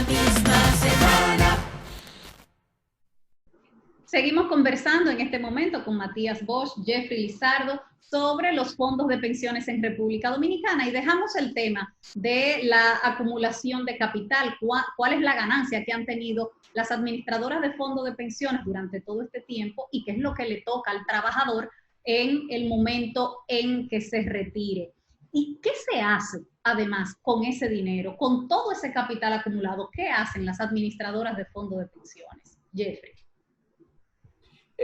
misma semana. Seguimos conversando en este momento con Matías Bosch, Jeffrey Lizardo, sobre los fondos de pensiones en República Dominicana, y dejamos el tema de la acumulación de capital. ¿Cuál es la ganancia que han tenido las administradoras de fondos de pensiones durante todo este tiempo y qué es lo que le toca al trabajador en el momento en que se retire? ¿Y qué se hace además con ese dinero, con todo ese capital acumulado? ¿Qué hacen las administradoras de fondos de pensiones? Jeffrey.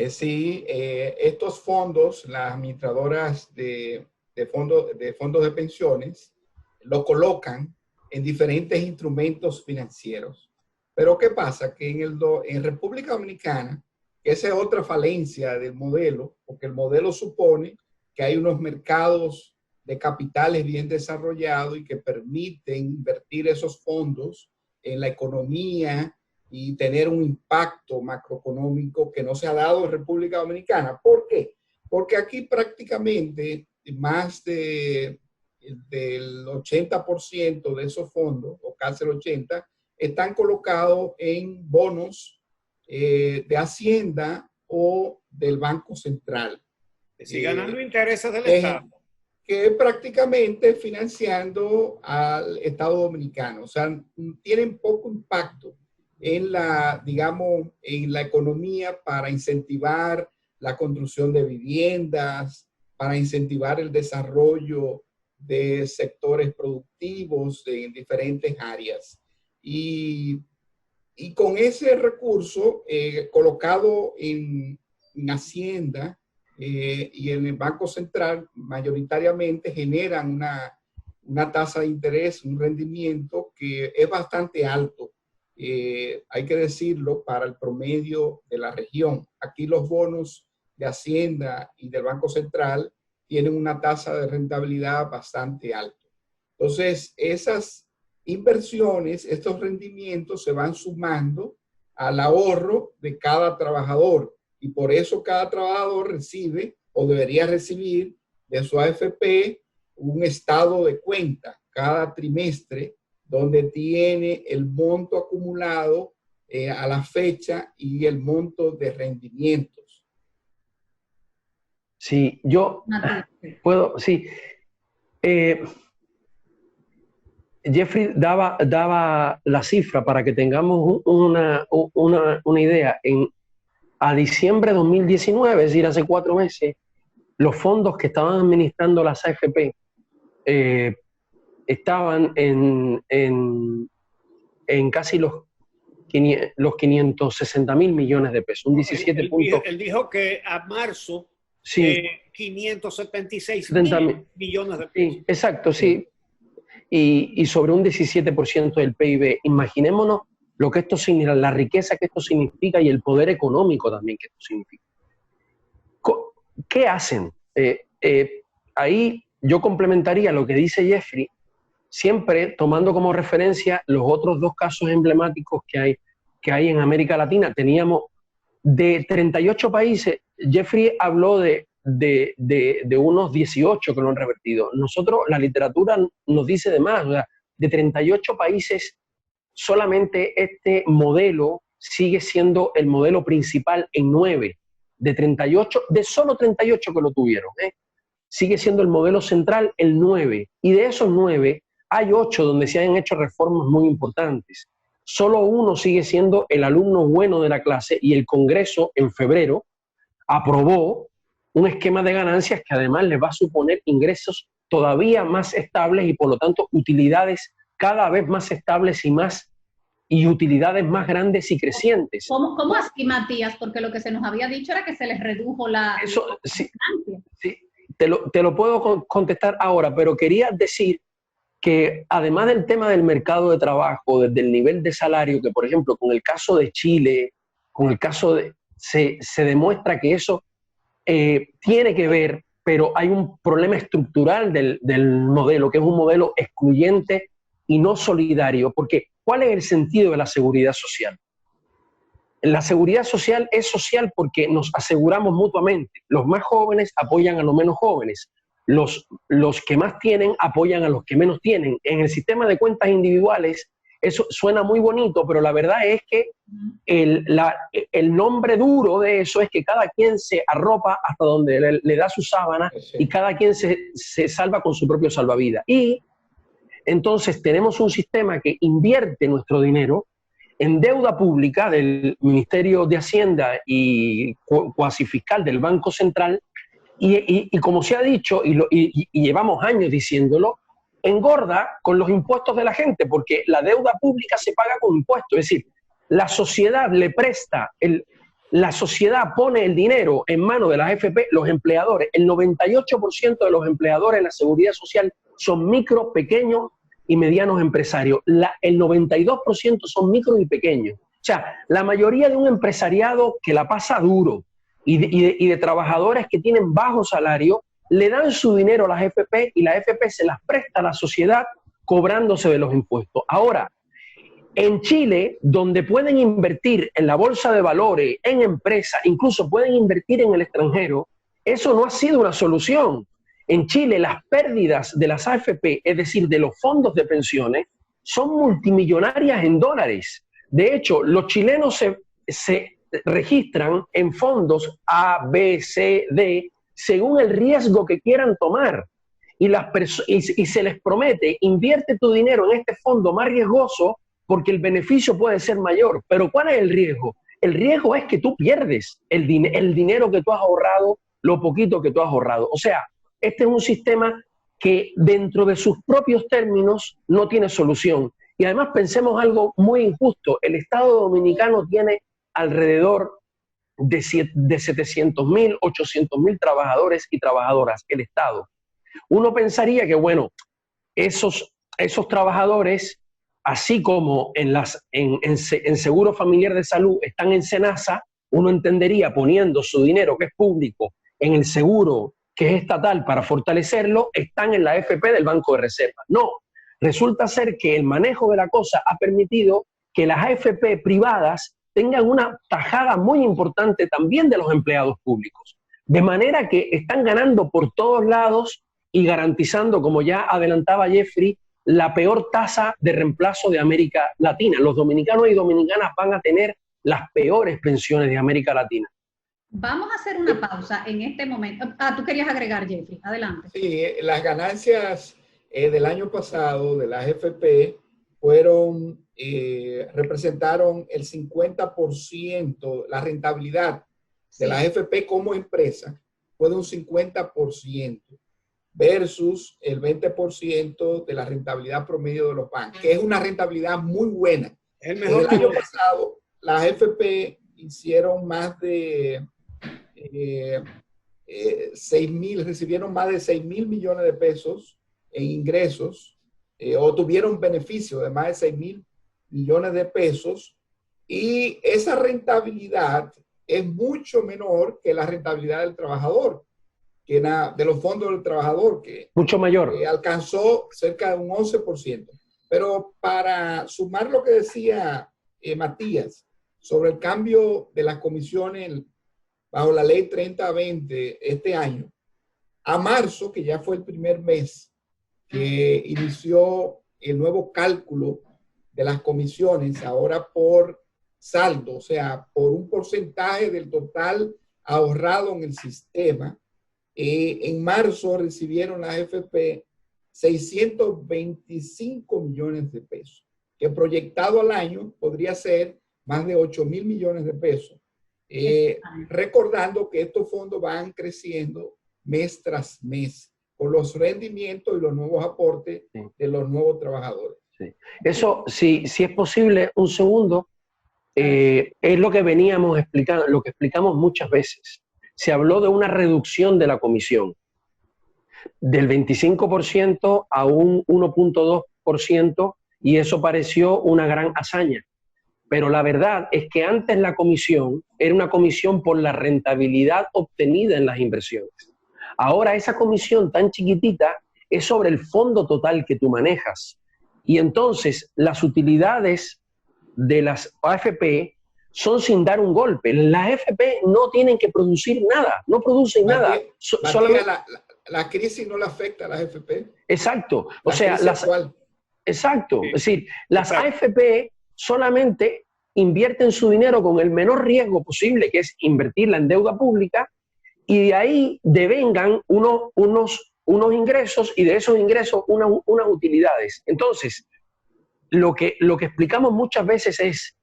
Sí, estos fondos, las administradoras de fondos de pensiones, lo colocan en diferentes instrumentos financieros. Pero ¿qué pasa? Que en República Dominicana, que esa es otra falencia del modelo, porque el modelo supone que hay unos mercados de capitales bien desarrollados y que permiten invertir esos fondos en la economía y tener un impacto macroeconómico que no se ha dado en República Dominicana. ¿Por qué? Porque aquí prácticamente más del 80% de esos fondos, o casi el 80%, están colocados en bonos de Hacienda o del Banco Central. Si ganando intereses del Estado. Que es prácticamente financiando al Estado Dominicano. O sea, tienen poco impacto en la, digamos, en la economía para incentivar la construcción de viviendas, para incentivar el desarrollo de sectores productivos en diferentes áreas. Y con ese recurso colocado en Hacienda y en el Banco Central, mayoritariamente generan una tasa de interés, un rendimiento que es bastante alto. Hay que decirlo, para el promedio de la región. Aquí los bonos de Hacienda y del Banco Central tienen una tasa de rentabilidad bastante alta. Entonces, esas inversiones, estos rendimientos se van sumando al ahorro de cada trabajador, y por eso cada trabajador recibe o debería recibir de su AFP un estado de cuenta cada trimestre, donde tiene el monto acumulado a la fecha y el monto de rendimientos. Sí, yo puedo, sí. Jeffrey daba la cifra para que tengamos una idea. A diciembre de 2019, es decir, hace 4 meses, los fondos que estaban administrando las AFP estaban en casi los 560.000 millones de pesos, un 17 puntos. Él dijo que a marzo, sí, 576.000 millones de pesos. Sí, exacto, sí. Y sobre un 17% del PIB. Imaginémonos lo que esto significa, la riqueza que esto significa y el poder económico también que esto significa. ¿Qué hacen? Ahí yo complementaría lo que dice Jeffrey, siempre tomando como referencia los otros 2 casos emblemáticos que hay en América Latina. Teníamos de 38 países, Jeffrey habló de unos 18 que lo han revertido. Nosotros, la literatura nos dice de más, o sea, de 38 países, solamente este modelo sigue siendo el modelo principal en 9. De 38, de solo 38 que lo tuvieron, sigue siendo el modelo central el 9. Y de esos 9, hay 8 donde se han hecho reformas muy importantes. Solo 1 sigue siendo el alumno bueno de la clase, y el Congreso en febrero aprobó un esquema de ganancias que además les va a suponer ingresos todavía más estables y por lo tanto utilidades cada vez más estables y utilidades más grandes y crecientes. ¿Cómo así, Matías? Porque lo que se nos había dicho era que se les redujo la sí, te lo puedo contestar ahora, pero quería decir que además del tema del mercado de trabajo, desde el nivel de salario, que por ejemplo con el caso de Chile, con el caso de se demuestra que eso tiene que ver, pero hay un problema estructural del modelo, que es un modelo excluyente y no solidario, porque ¿cuál es el sentido de la seguridad social? La seguridad social es social porque nos aseguramos mutuamente. Los más jóvenes apoyan a los menos jóvenes. Los que más tienen apoyan a los que menos tienen. En el sistema de cuentas individuales, Eso suena muy bonito, pero la verdad es que el nombre duro de eso es que cada quien se arropa hasta donde le da su sábana y cada quien se salva con su propio salvavidas. Y entonces tenemos un sistema que invierte nuestro dinero en deuda pública del Ministerio de Hacienda y cuasi fiscal del Banco Central, y como se ha dicho, y llevamos años diciéndolo, engorda con los impuestos de la gente, porque la deuda pública se paga con impuestos. Es decir, la sociedad le presta, la sociedad pone el dinero en manos de las AFP, los empleadores. El 98% de los empleadores en la seguridad social son micro, pequeños y medianos empresarios. El 92% son micro y pequeños. O sea, la mayoría de un empresariado que la pasa duro y de trabajadores que tienen bajo salario, le dan su dinero a las AFP y la AFP se las presta a la sociedad cobrándose de los impuestos. Ahora, en Chile, donde pueden invertir en la bolsa de valores, en empresas, incluso pueden invertir en el extranjero, eso no ha sido una solución. En Chile, las pérdidas de las AFP, es decir, de los fondos de pensiones, son multimillonarias en dólares. De hecho, los chilenos se registran en fondos A, B, C, D, según el riesgo que quieran tomar. Y se les promete, invierte tu dinero en este fondo más riesgoso porque el beneficio puede ser mayor. Pero ¿cuál es el riesgo? El riesgo es que tú pierdes el dinero que tú has ahorrado, lo poquito que tú has ahorrado. O sea, este es un sistema que dentro de sus propios términos no tiene solución. Y además pensemos algo muy injusto. El Estado Dominicano tiene alrededor de 700.000, 800.000 trabajadores y trabajadoras, el Estado. Uno pensaría que, bueno, esos trabajadores, así como en Seguro Familiar de Salud están en SENASA, uno entendería poniendo su dinero, que es público, en el seguro, que es estatal, para fortalecerlo, están en la AFP del Banco de Reserva. No, resulta ser que el manejo de la cosa ha permitido que las AFP privadas tengan una tajada muy importante también de los empleados públicos. De manera que están ganando por todos lados y garantizando, como ya adelantaba Jeffrey, la peor tasa de reemplazo de América Latina. Los dominicanos y dominicanas van a tener las peores pensiones de América Latina. Vamos a hacer una pausa en este momento. Tú querías agregar, Jeffrey. Adelante. Sí, las ganancias del año pasado de las AFP fueron... representaron el 50%, la rentabilidad de la AFP como empresa fue de un 50% versus el 20% de la rentabilidad promedio de los bancos, que es una rentabilidad muy buena. El mejor el año pasado, las AFP hicieron más de 6.000, recibieron más de 6.000 millones de pesos en ingresos, o tuvieron beneficio de más de 6.000 millones de pesos, y esa rentabilidad es mucho menor que la rentabilidad del trabajador, que de los fondos del trabajador, que mucho mayor, alcanzó cerca de un 11%. Pero para sumar lo que decía Matías sobre el cambio de las comisiones bajo la ley 3020 este año, a marzo, que ya fue el primer mes que inició el nuevo cálculo de las comisiones, ahora por saldo, o sea, por un porcentaje del total ahorrado en el sistema. En marzo recibieron las AFP 625 millones de pesos, que proyectado al año podría ser más de 8.000 millones de pesos. Recordando que estos fondos van creciendo mes tras mes con los rendimientos y los nuevos aportes de los nuevos trabajadores. Sí. Eso, si es posible, un segundo, es lo que veníamos explicando, lo que explicamos muchas veces. Se habló de una reducción de la comisión del 25% a un 1.2%, y eso pareció una gran hazaña. Pero la verdad es que antes la comisión era una comisión por la rentabilidad obtenida en las inversiones. Ahora esa comisión tan chiquitita es sobre el fondo total que tú manejas. Y entonces las utilidades de las AFP son sin dar un golpe. Las AFP no tienen que producir nada, no producen nada. Solamente la crisis no le afecta a las AFP. Exacto. O sea, Exacto. Sí. Es decir, las Exacto. AFP solamente invierten su dinero con el menor riesgo posible, que es invertirla en deuda pública, y de ahí devengan unos ingresos, y de esos ingresos unas utilidades. Entonces, lo que explicamos muchas veces es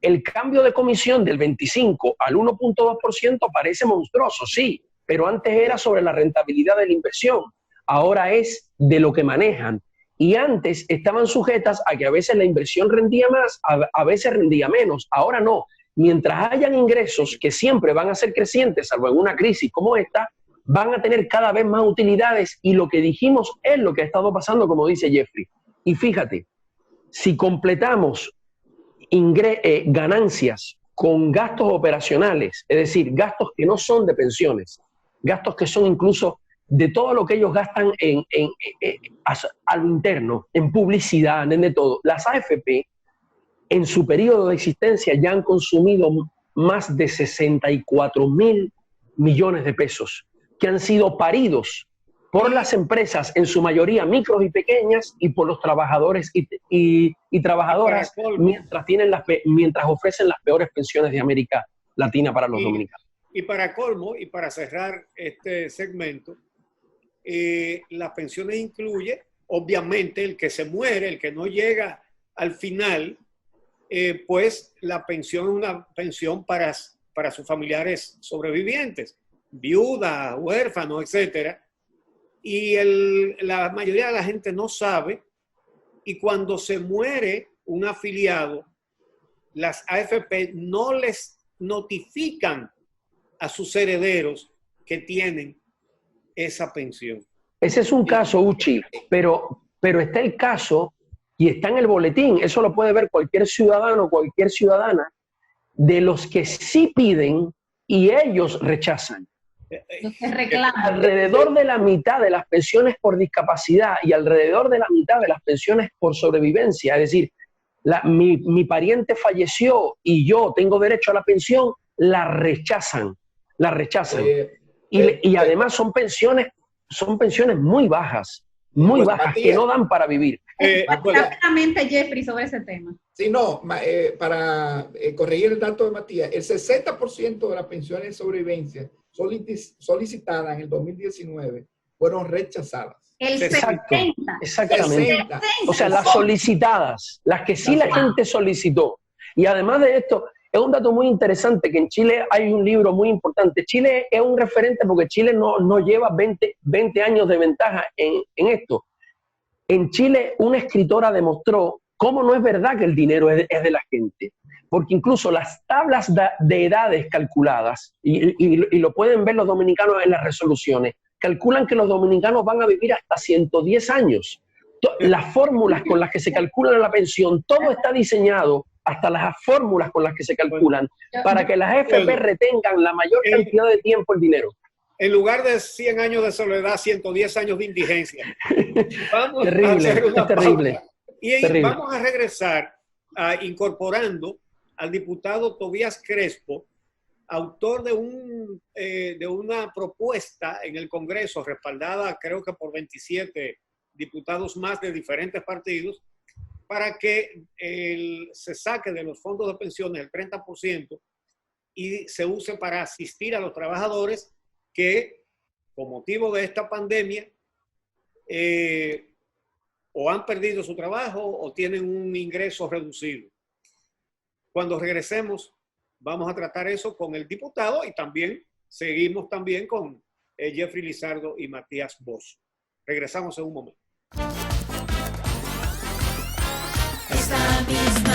el cambio de comisión del 25 al 1.2% parece monstruoso, sí, pero antes era sobre la rentabilidad de la inversión, ahora es de lo que manejan. Y antes estaban sujetas a que a veces la inversión rendía más, a veces rendía menos, ahora no. Mientras hayan ingresos que siempre van a ser crecientes, salvo en una crisis como esta, van a tener cada vez más utilidades, y lo que dijimos es lo que ha estado pasando, como dice Jeffrey. Y fíjate, si completamos ganancias con gastos operacionales, es decir, gastos que no son de pensiones, gastos que son incluso de todo lo que ellos gastan a lo interno, en publicidad, en de todo. Las AFP, en su periodo de existencia, ya han consumido más de 64.000 millones de pesos, que han sido paridos por las empresas, en su mayoría micros y pequeñas, y por los trabajadores y trabajadoras, mientras ofrecen las peores pensiones de América Latina para los dominicanos. Y para colmo, y para cerrar este segmento, las pensiones incluye, obviamente, el que se muere, el que no llega al final, pues la pensión es una pensión para sus familiares sobrevivientes, viuda, huérfano, etcétera. Y la mayoría de la gente no sabe, y cuando se muere un afiliado, las AFP no les notifican a sus herederos que tienen esa pensión. Ese es un caso, Uchi, pero está el caso, y está en el boletín, eso lo puede ver cualquier ciudadano, cualquier ciudadana, de los que sí piden y ellos rechazan. Los que reclaman. Alrededor de la mitad de las pensiones por discapacidad y alrededor de la mitad de las pensiones por sobrevivencia, es decir, mi pariente falleció y yo tengo derecho a la pensión, la rechazan. Y además son pensiones muy bajas, Matías, que no dan para vivir. Rápidamente, Jeffrey, sobre ese tema. Sí, no, para corregir el dato de Matías, el 60% de las pensiones de sobrevivencia solicitadas en el 2019 fueron rechazadas. El Exacto, 60. exactamente. 60. O sea, las solicitadas, las que sí la gente solicitó. Y además de esto, es un dato muy interesante que en Chile hay un libro muy importante. Chile es un referente porque Chile no lleva 20 años de ventaja en esto. En Chile, una escritora demostró cómo no es verdad que el dinero es de la gente. Porque incluso las tablas de edades calculadas, y lo pueden ver los dominicanos en las resoluciones, calculan que los dominicanos van a vivir hasta 110 años. Las fórmulas con las que se calcula la pensión, todo está diseñado, hasta las fórmulas con las que se calculan, para que las AFP retengan la mayor cantidad de tiempo el dinero. En lugar de 100 años de soledad, 110 años de indigencia. Vamos terrible, a hacer una terrible. pausa. Y terrible. Vamos a regresar incorporando al diputado Tobías Crespo, autor de una propuesta en el Congreso, respaldada creo que por 27 diputados más de diferentes partidos, para que se saque de los fondos de pensiones el 30% y se use para asistir a los trabajadores que, con motivo de esta pandemia, o han perdido su trabajo o tienen un ingreso reducido. Cuando regresemos, vamos a tratar eso con el diputado y también seguimos también con Jeffrey Lizardo y Matías Bosch. Regresamos en un momento. Esta misma